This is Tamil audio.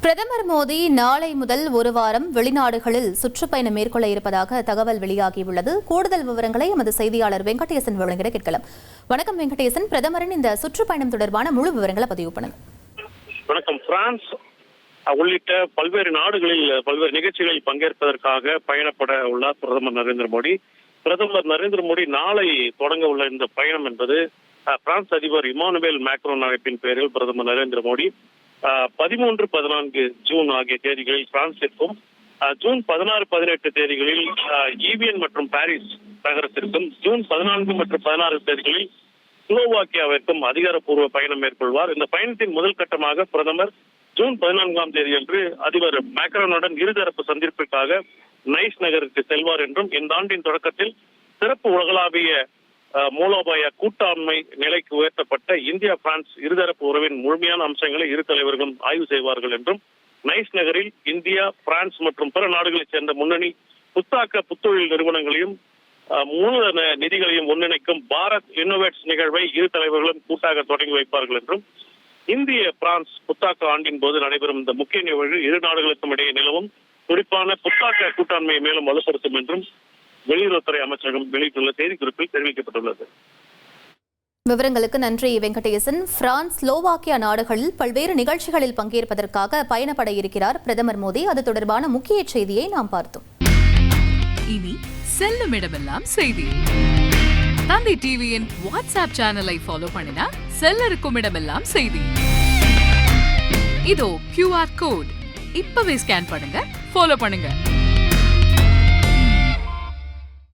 பிரதமர் மோடி நாளை முதல் ஒரு வாரம் வெளிநாடுகளில் சுற்றுப்பயணம் மேற்கொள்ள இருப்பதாக தகவல் வெளியாகியுள்ளது. கூடுதல் விவரங்களை எமது செய்தியாளர் வெங்கடேசன் வழங்கிட கேட்கலாம். வணக்கம் வெங்கடேசன், பிரதமரின் இந்த சுற்றுப்பயணம் தொடர்பான முழு விவரங்களை பதிவு பண்ணுங்க. வணக்கம். பிரான்ஸ் உள்ளிட்ட பல்வேறு நாடுகளில் பல்வேறு நிகழ்ச்சிகளில் பங்கேற்பதற்காக பயணப்பட உள்ளார் பிரதமர் நரேந்திர மோடி. பிரதமர் நரேந்திர மோடி நாளை தொடங்க உள்ள இந்த பயணம் என்பது பிரான்ஸ் அதிபர் இமானுவேல் மேக்ரோன் அழைப்பின் பெயரில் பிரதமர் நரேந்திர மோடி 13, 14 ஜூன் ஆகிய தேதிகளில் பிரான்சிற்கும், ஜூன் 16, 18 தேதிகளில் ஈவியன் மற்றும் பாரிஸ் நகரத்திற்கும், ஜூன் 14 மற்றும் 16 தேதிகளில் ஸ்லோவாக்கியாவிற்கும் அதிகாரப்பூர்வ பயணம் மேற்கொள்வார். இந்த பயணத்தின் முதல் கட்டமாக பிரதமர் ஜூன் 14ஆம் தேதியன்று அதிபர் மேக்ரானுடன் இருதரப்பு சந்திப்பிற்காக நைஸ் நகருக்கு செல்வார் என்றும், இந்த ஆண்டின் தொடக்கத்தில் சிறப்பு உலகளாவிய மூலோபாய கூட்டாண்மை நிலைக்கு உயர்த்தப்பட்ட இந்தியா பிரான்ஸ் இருதரப்பு உறவின் முழுமையான அம்சங்களை இரு தலைவர்களும் ஆய்வு செய்வார்கள் என்றும், நைஸ் நகரில் இந்தியா, பிரான்ஸ் மற்றும் பிற நாடுகளைச் சேர்ந்த முன்னணி புத்தொழில் நிறுவனங்களையும் மூலதன நிதிகளையும் ஒன்றிணைக்கும் பாரத் இன்னோவேட்ஸ் நிகழ்வை இரு தலைவர்களும் கூட்டாக தொடங்கி வைப்பார்கள் என்றும், இந்திய பிரான்ஸ் புத்தாக்க ஆண்டின் போது நடைபெறும் இந்த முக்கிய நிகழ்வு இரு நாடுகளுக்கும் இடையே நிலவும் குறிப்பான புத்தாக்க கூட்டாண்மையை மேலும் வலுப்படுத்தும் என்றும் வெளியுறவுத்துறை அமைச்சகம் வெளியிட்டுள்ள செய்திக்குறிப்பில் தெரிவிக்கப்பட்டுள்ளது. விவரங்களுக்கு நன்றி வெங்கடேசன். பிரான்ஸ், ஸ்லோவாக்கியா நாடுகளில் பல்வேறு நிகழ்ச்சிகளில் பங்கேற்பதற்காக பயணப்பட இருக்கிறார் பிரதமர் மோடி. அது தொடர்பான முக்கிய செய்தியை நாம் பார்த்தோம். இனி செல்லும் இடமெல்லாம் செய்தி. தந்தை டிவியின் வாட்ஸ்அப் சேனலை ஃபாலோ பண்ணினா செல்ல இருக்கும் இடமெல்லாம் செய்தி. இதோ QR கோட், இப்பவே ஸ்கேன் பண்ணுங்க, ஃபாலோ பண்ணுங்க.